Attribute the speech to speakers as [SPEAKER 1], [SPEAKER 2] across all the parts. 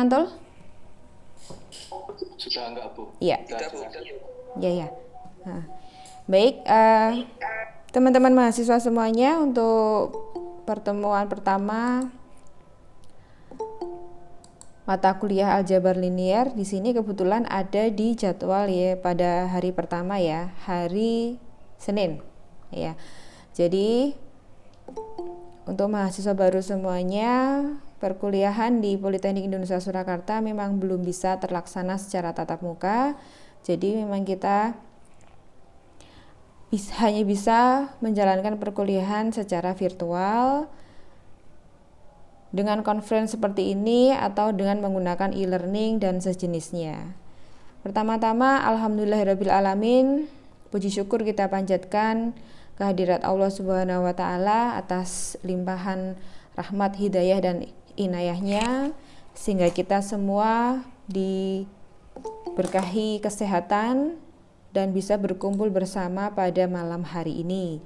[SPEAKER 1] Mantul?
[SPEAKER 2] Sudah enggak, Bu?
[SPEAKER 1] Iya.
[SPEAKER 2] Sudah, Bu.
[SPEAKER 1] Ya, ya. Nah, baik, teman-teman mahasiswa semuanya, untuk pertemuan pertama mata kuliah aljabar linier di sini kebetulan ada di jadwal ya pada hari pertama ya, hari Senin ya. Jadi untuk mahasiswa baru semuanya, perkuliahan di Politeknik Indonesia Surakarta memang belum bisa terlaksana secara tatap muka. Jadi memang kita hanya bisa menjalankan perkuliahan secara virtual dengan conference seperti ini atau dengan menggunakan e-learning dan sejenisnya. Pertama-tama, alhamdulillahirabbil puji syukur kita panjatkan kehadirat Allah Subhanahu wa taala atas limpahan rahmat, hidayah dan inayahnya sehingga kita semua diberkahi kesehatan dan bisa berkumpul bersama pada malam hari ini.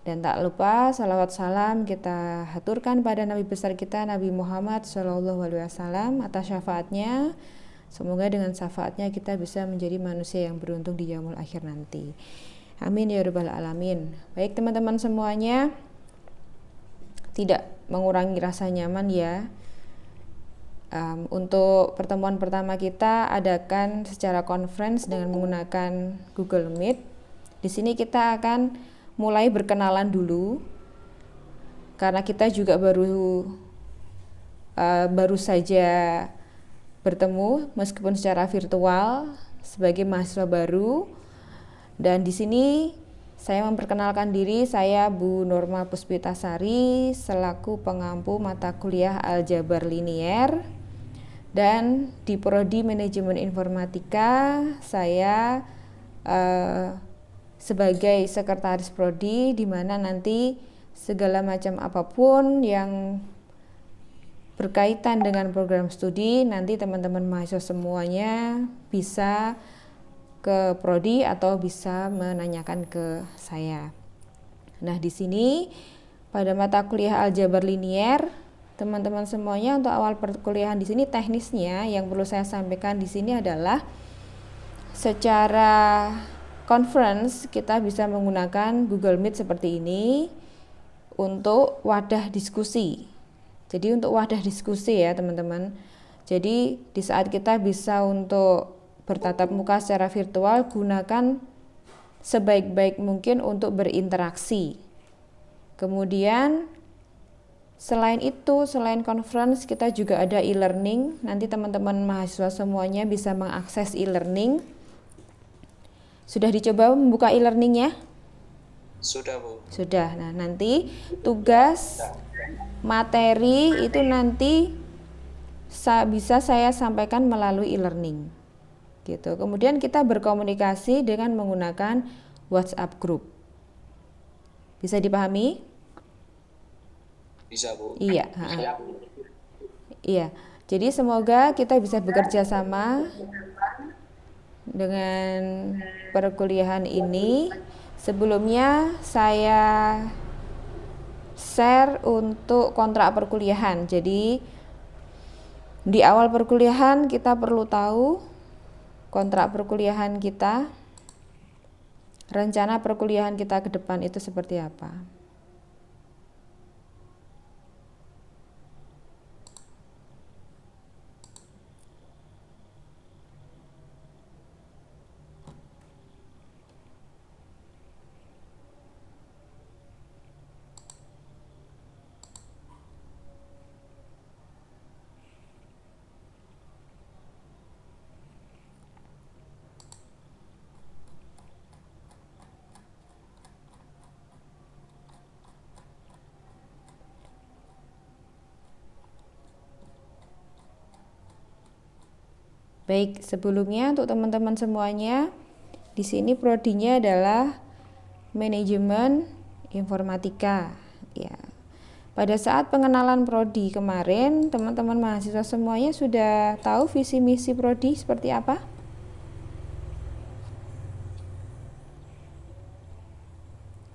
[SPEAKER 1] Dan tak lupa salawat salam kita haturkan pada Nabi besar kita Nabi Muhammad SAW atas syafaatnya. Semoga dengan syafaatnya kita bisa menjadi manusia yang beruntung di yaumul akhir nanti. Amin ya rabbal alamin. Baik teman-teman semuanya, tidak mengurangi rasa nyaman ya. Untuk pertemuan pertama kita adakan secara conference dengan menggunakan Google Meet. Di sini kita akan mulai berkenalan dulu karena kita juga baru saja bertemu meskipun secara virtual sebagai mahasiswa baru. Dan di sini saya memperkenalkan diri, saya Bu Norma Puspitasari selaku pengampu mata kuliah aljabar linier, dan di Prodi Manajemen Informatika saya sebagai sekretaris prodi, di mana nanti segala macam apapun yang berkaitan dengan program studi nanti teman-teman mahasiswa semuanya bisa ke prodi atau bisa menanyakan ke saya. Nah, di sini pada mata kuliah aljabar linier, teman-teman semuanya untuk awal perkuliahan di sini teknisnya yang perlu saya sampaikan di sini adalah secara conference kita bisa menggunakan Google Meet seperti ini untuk wadah diskusi. Jadi untuk wadah diskusi ya teman-teman. Jadi di saat kita bisa untuk bertatap muka secara virtual, gunakan sebaik-baik mungkin untuk berinteraksi. Kemudian selain itu, selain conference kita juga ada e-learning. Nanti teman-teman mahasiswa semuanya bisa mengakses e-learning. Sudah dicoba membuka e-learningnya?
[SPEAKER 2] Sudah, Bu.
[SPEAKER 1] Sudah. Nah, nanti tugas materi itu nanti bisa saya sampaikan melalui e-learning. Gitu. Kemudian kita berkomunikasi dengan menggunakan WhatsApp group. Bisa dipahami?
[SPEAKER 2] Bisa, Bu.
[SPEAKER 1] Iya. Iya. Jadi semoga kita bisa bekerja sama dengan perkuliahan ini. Sebelumnya saya share untuk kontrak perkuliahan. Jadi di awal perkuliahan kita perlu tahu kontrak perkuliahan kita, rencana perkuliahan kita ke depan itu seperti apa. Baik, sebelumnya untuk teman-teman semuanya, di sini prodinya adalah manajemen informatika. Ya. Pada saat pengenalan prodi kemarin, teman-teman mahasiswa semuanya sudah tahu visi misi prodi seperti apa?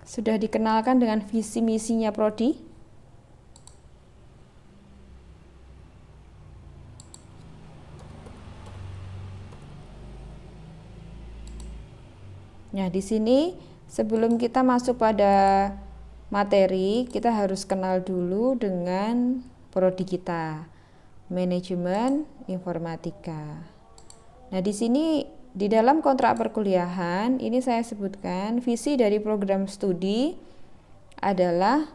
[SPEAKER 1] Sudah dikenalkan dengan visi misinya prodi? Nah, di sini sebelum kita masuk pada materi, kita harus kenal dulu dengan prodi kita, manajemen informatika. Nah, di sini di dalam kontrak perkuliahan ini saya sebutkan visi dari program studi adalah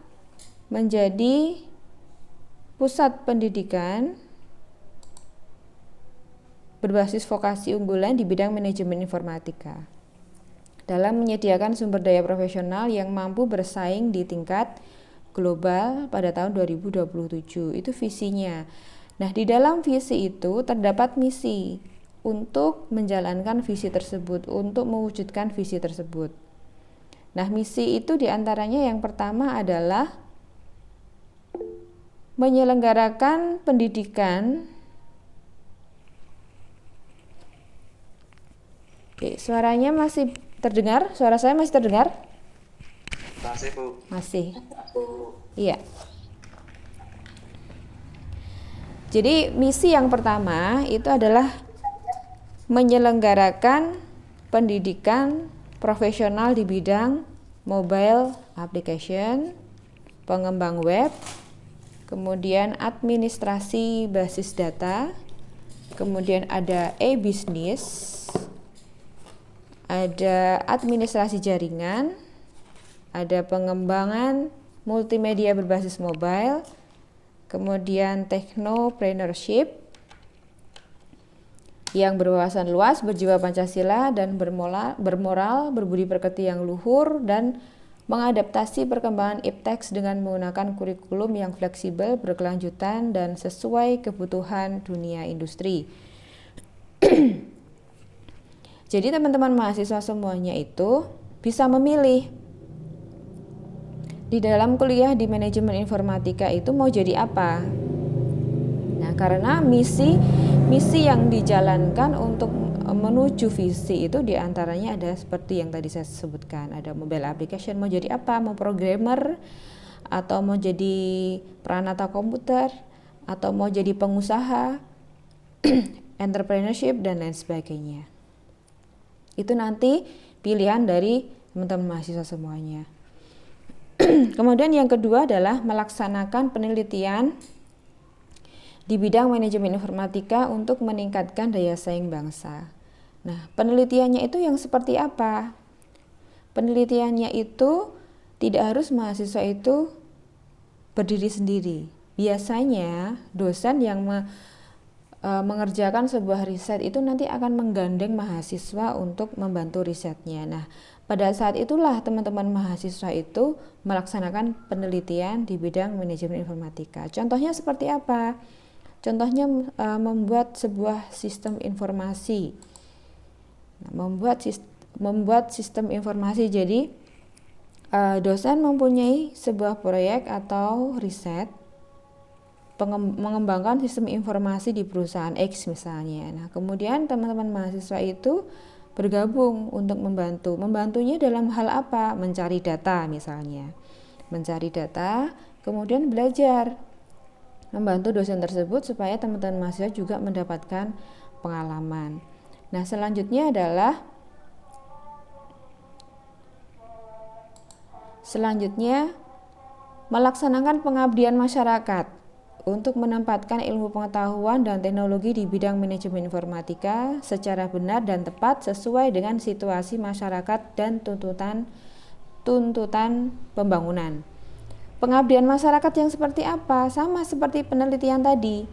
[SPEAKER 1] menjadi pusat pendidikan berbasis vokasi unggulan di bidang manajemen informatika dalam menyediakan sumber daya profesional yang mampu bersaing di tingkat global pada tahun 2027. Itu visinya. Nah, di dalam visi itu terdapat misi untuk menjalankan visi tersebut, untuk mewujudkan visi tersebut. Nah, misi itu diantaranya yang pertama adalah menyelenggarakan pendidikan. Oke, suaranya masih terdengar? Suara saya masih terdengar?
[SPEAKER 2] Masih, Bu.
[SPEAKER 1] Masih. Iya. Jadi misi yang pertama itu adalah menyelenggarakan pendidikan profesional di bidang mobile application, pengembang web, kemudian administrasi basis data, kemudian ada e-business, ada administrasi jaringan, ada pengembangan multimedia berbasis mobile, kemudian technopreneurship yang berwawasan luas, berjiwa Pancasila dan bermoral, berbudi pekerti yang luhur, dan mengadaptasi perkembangan ipteks dengan menggunakan kurikulum yang fleksibel, berkelanjutan, dan sesuai kebutuhan dunia industri. Jadi teman-teman mahasiswa semuanya itu bisa memilih di dalam kuliah di manajemen informatika itu mau jadi apa. Nah, karena misi yang dijalankan untuk menuju visi itu diantaranya ada seperti yang tadi saya sebutkan, ada mobile application, mau jadi apa, mau programmer, atau mau jadi peranata komputer, atau mau jadi pengusaha, entrepreneurship, dan lain sebagainya. Itu nanti pilihan dari teman-teman mahasiswa semuanya. Kemudian yang kedua adalah melaksanakan penelitian di bidang manajemen informatika untuk meningkatkan daya saing bangsa. Nah, penelitiannya itu yang seperti apa? Penelitiannya itu tidak harus mahasiswa itu berdiri sendiri. Biasanya dosen yang mengerjakan sebuah riset itu nanti akan menggandeng mahasiswa untuk membantu risetnya. Nah, pada saat itulah teman-teman mahasiswa itu melaksanakan penelitian di bidang manajemen informatika. Contohnya seperti apa? Contohnya membuat sebuah sistem informasi. Nah, membuat sistem informasi. Jadi dosen mempunyai sebuah proyek atau riset mengembangkan sistem informasi di perusahaan X misalnya. Nah, kemudian teman-teman mahasiswa itu bergabung untuk membantu. Membantunya dalam hal apa? Mencari data misalnya. Mencari data, kemudian belajar. Membantu dosen tersebut supaya teman-teman mahasiswa juga mendapatkan pengalaman. Nah, selanjutnya adalah melaksanakan pengabdian masyarakat untuk menempatkan ilmu pengetahuan dan teknologi di bidang manajemen informatika secara benar dan tepat sesuai dengan situasi masyarakat dan tuntutan pembangunan. Pengabdian masyarakat yang seperti apa? Sama seperti penelitian tadi.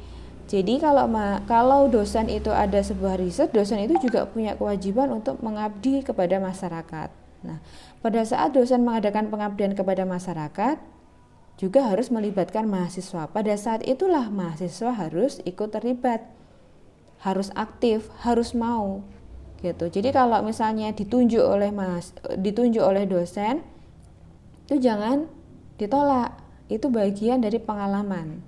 [SPEAKER 1] Jadi kalau dosen itu ada sebuah riset, dosen itu juga punya kewajiban untuk mengabdi kepada masyarakat. Nah, pada saat dosen mengadakan pengabdian kepada masyarakat, juga harus melibatkan mahasiswa. Pada saat itulah mahasiswa harus ikut terlibat, harus aktif, harus mau, gitu. Jadi kalau misalnya ditunjuk oleh dosen, itu jangan ditolak. Itu bagian dari pengalaman,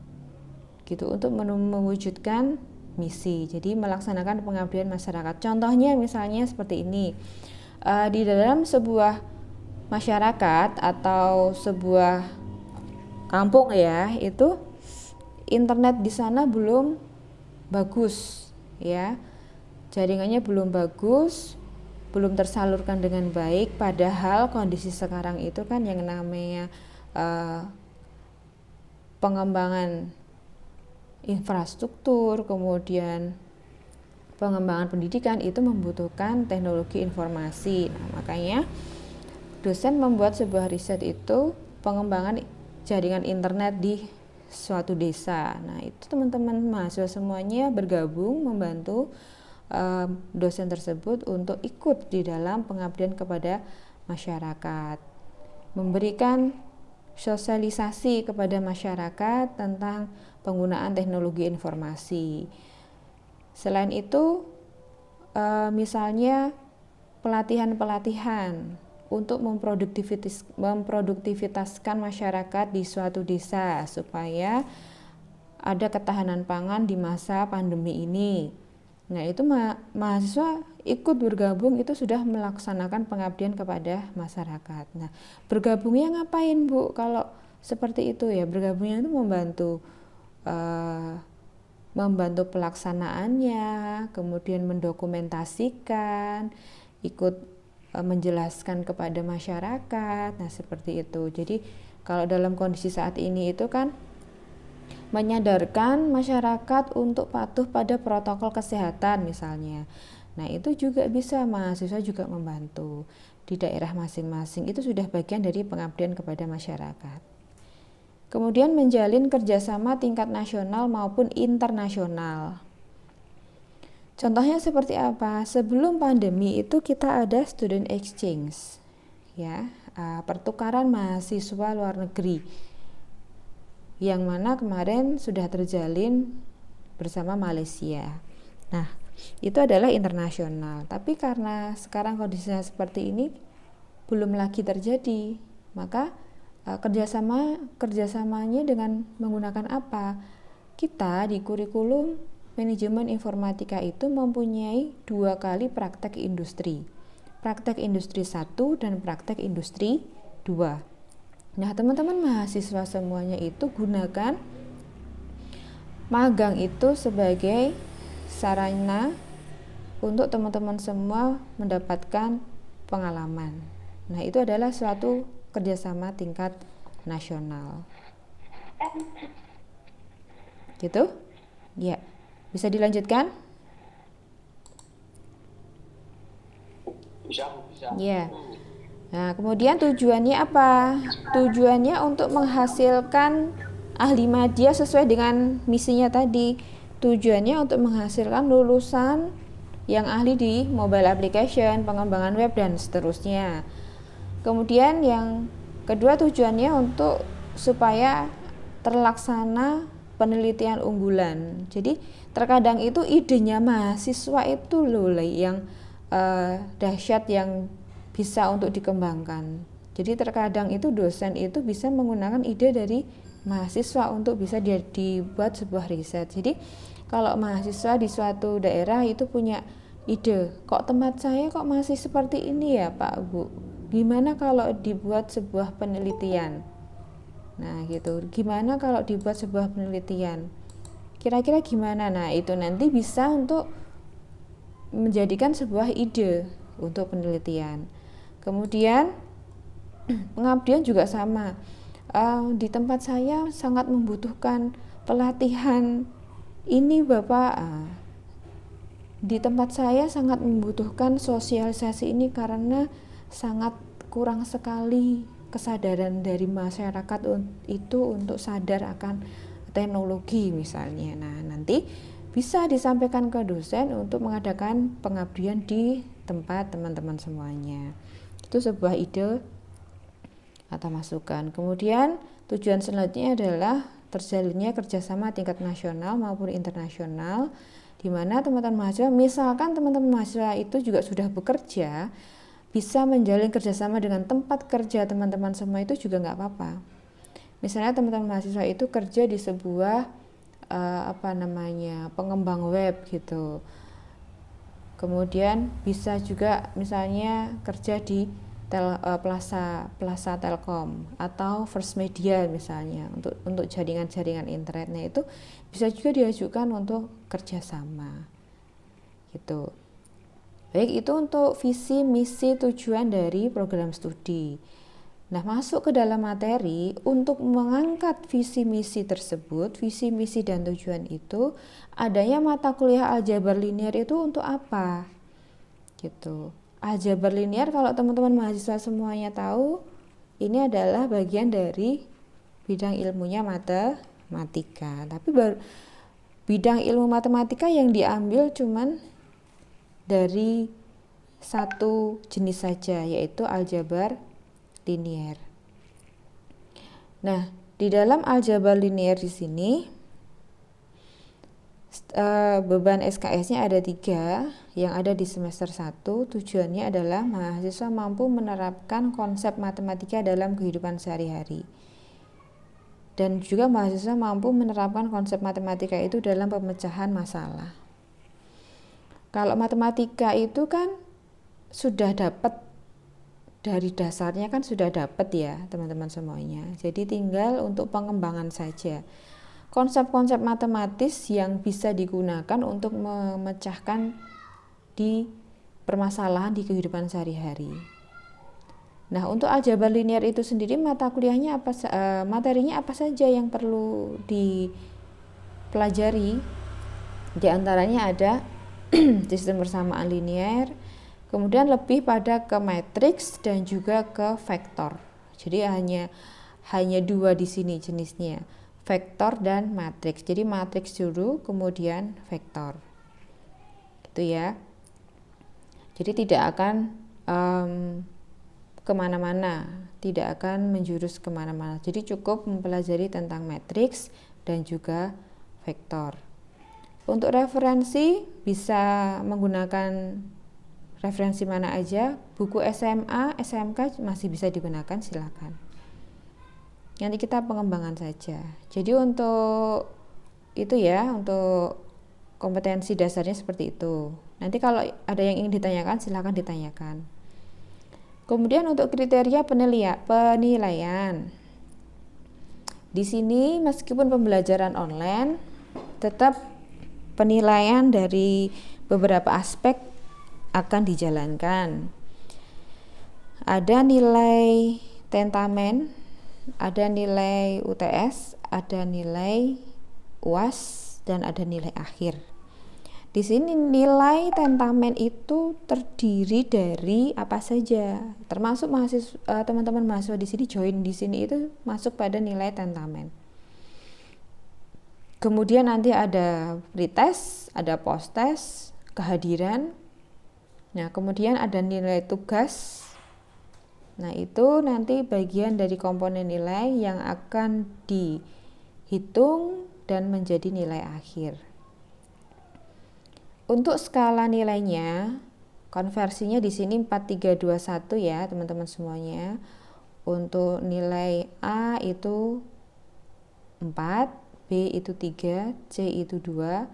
[SPEAKER 1] gitu, untuk mewujudkan misi. Jadi melaksanakan pengabdian masyarakat. Contohnya misalnya seperti ini, di dalam sebuah masyarakat atau sebuah kampung ya, itu internet di sana belum bagus ya, jaringannya belum bagus, belum tersalurkan dengan baik, padahal kondisi sekarang itu kan yang namanya pengembangan infrastruktur, kemudian pengembangan pendidikan itu membutuhkan teknologi informasi. Nah, makanya dosen membuat sebuah riset itu pengembangan jaringan internet di suatu desa. Nah, itu teman-teman mahasiswa semuanya bergabung membantu dosen tersebut untuk ikut di dalam pengabdian kepada masyarakat, memberikan sosialisasi kepada masyarakat tentang penggunaan teknologi informasi. Selain itu, misalnya pelatihan-pelatihan untuk memproduktivitaskan masyarakat di suatu desa supaya ada ketahanan pangan di masa pandemi ini. Nah, itu mahasiswa ikut bergabung, itu sudah melaksanakan pengabdian kepada masyarakat. Nah, bergabungnya ngapain, Bu? Kalau seperti itu ya, bergabungnya itu membantu pelaksanaannya, kemudian mendokumentasikan, ikut menjelaskan kepada masyarakat. Nah, seperti itu. Jadi kalau dalam kondisi saat ini itu kan menyadarkan masyarakat untuk patuh pada protokol kesehatan misalnya. Nah, itu juga bisa mahasiswa juga membantu di daerah masing-masing. Itu sudah bagian dari pengabdian kepada masyarakat. Kemudian menjalin kerjasama tingkat nasional maupun internasional. Contohnya seperti apa? Sebelum pandemi itu kita ada student exchange, ya, pertukaran mahasiswa luar negeri, yang mana kemarin sudah terjalin bersama Malaysia. Nah, itu adalah internasional. Tapi karena sekarang kondisinya seperti ini belum lagi terjadi, maka kerjasamanya dengan menggunakan apa? Kita di kurikulum manajemen informatika itu mempunyai 2 kali praktek industri 1 dan praktek industri 2. Nah, teman-teman mahasiswa semuanya itu gunakan magang itu sebagai sarana untuk teman-teman semua mendapatkan pengalaman. Nah, itu adalah suatu kerjasama tingkat nasional. Gitu? Ya. Bisa dilanjutkan?
[SPEAKER 2] Bisa.
[SPEAKER 1] Ya. Nah, kemudian tujuannya apa? Tujuannya untuk menghasilkan ahli media sesuai dengan misinya tadi. Tujuannya untuk menghasilkan lulusan yang ahli di mobile application, pengembangan web, dan seterusnya. Kemudian yang kedua, tujuannya untuk supaya terlaksana penelitian unggulan. Jadi terkadang itu idenya mahasiswa itu loh yang dahsyat, yang bisa untuk dikembangkan. Jadi terkadang itu dosen itu bisa menggunakan ide dari mahasiswa untuk bisa dibuat sebuah riset. Jadi kalau mahasiswa di suatu daerah itu punya ide, kok tempat saya kok masih seperti ini ya Pak Bu, gimana kalau dibuat sebuah penelitian? Nah gitu, gimana kalau dibuat sebuah penelitian? Kira-kira gimana? Nah, itu nanti bisa untuk menjadikan sebuah ide untuk penelitian. Kemudian pengabdian juga sama. Di tempat saya sangat membutuhkan pelatihan ini Bapak. Di tempat saya sangat membutuhkan sosialisasi ini karena sangat kurang sekali kesadaran dari masyarakat itu untuk sadar akan teknologi misalnya. Nah, nanti bisa disampaikan ke dosen untuk mengadakan pengabdian di tempat teman-teman semuanya. Itu sebuah ide atau masukan. Kemudian tujuan selanjutnya adalah terjalinnya kerjasama tingkat nasional maupun internasional, di mana teman-teman mahasiswa, misalkan teman-teman mahasiswa itu juga sudah bekerja, bisa menjalin kerjasama dengan tempat kerja teman-teman semua, itu juga nggak apa-apa. Misalnya teman-teman mahasiswa itu kerja di sebuah pengembang web gitu. Kemudian bisa juga misalnya kerja di Plaza Telkom atau First Media misalnya untuk jaringan-jaringan internetnya, itu bisa juga diajukan untuk kerjasama gitu. Baik itu untuk visi, misi, tujuan dari program studi. Nah, masuk ke dalam materi untuk mengangkat visi misi tersebut, visi misi dan tujuan itu, adanya mata kuliah aljabar linear itu untuk apa? Gitu. Aljabar linear kalau teman-teman mahasiswa semuanya tahu, ini adalah bagian dari bidang ilmunya matematika. Tapi bidang ilmu matematika yang diambil cuman dari satu jenis saja, yaitu aljabar linear. Nah, di dalam aljabar linear di sini beban SKS-nya ada 3 yang ada di semester 1. Tujuannya adalah mahasiswa mampu menerapkan konsep matematika dalam kehidupan sehari-hari. Dan juga mahasiswa mampu menerapkan konsep matematika itu dalam pemecahan masalah. Kalau matematika itu kan sudah dapat dari dasarnya, kan sudah dapat ya teman-teman semuanya. Jadi tinggal untuk pengembangan saja. Konsep-konsep matematis yang bisa digunakan untuk memecahkan di permasalahan di kehidupan sehari-hari. Nah, untuk aljabar linear itu sendiri mata kuliahnya materinya apa saja yang perlu dipelajari? Di antaranya ada sistem persamaan linear, kemudian lebih pada ke matriks dan juga ke vektor. Jadi hanya 2 di sini jenisnya, vektor dan matriks. Jadi matriks dulu, kemudian vektor. Gitu ya. Jadi tidak akan kemana-mana, tidak akan menjurus kemana-mana. Jadi cukup mempelajari tentang matriks dan juga vektor. Untuk referensi bisa menggunakan referensi mana aja, buku SMA, SMK masih bisa digunakan, silakan. Nanti kita pengembangan saja. Jadi untuk itu ya, untuk kompetensi dasarnya seperti itu. Nanti kalau ada yang ingin ditanyakan, silakan ditanyakan. Kemudian untuk kriteria penilaian. Di sini meskipun pembelajaran online, tetap penilaian dari beberapa aspek akan dijalankan. Ada nilai tentamen, ada nilai UTS, ada nilai UAS, dan ada nilai akhir. Di sini nilai tentamen itu terdiri dari apa saja, termasuk teman-teman mahasiswa di sini join di sini itu masuk pada nilai tentamen. Kemudian nanti ada pretest, ada posttest, kehadiran. Nah, kemudian ada nilai tugas. Nah, itu nanti bagian dari komponen nilai yang akan dihitung dan menjadi nilai akhir. Untuk skala nilainya, konversinya di sini 4321 ya, teman-teman semuanya. Untuk nilai A itu 4, B itu 3, C itu 2,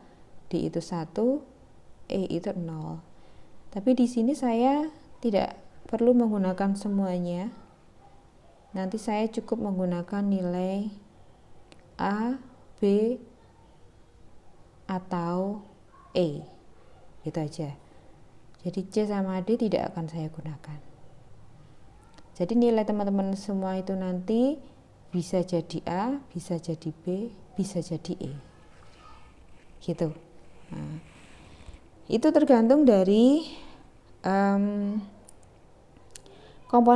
[SPEAKER 1] D itu 1, E itu 0. Tapi di sini saya tidak perlu menggunakan semuanya. Nanti saya cukup menggunakan nilai A, B, atau E. Itu aja. Jadi C sama D tidak akan saya gunakan. Jadi nilai teman-teman semua itu nanti bisa jadi A, bisa jadi B, bisa jadi E. Gitu. Nah, itu tergantung dari komponen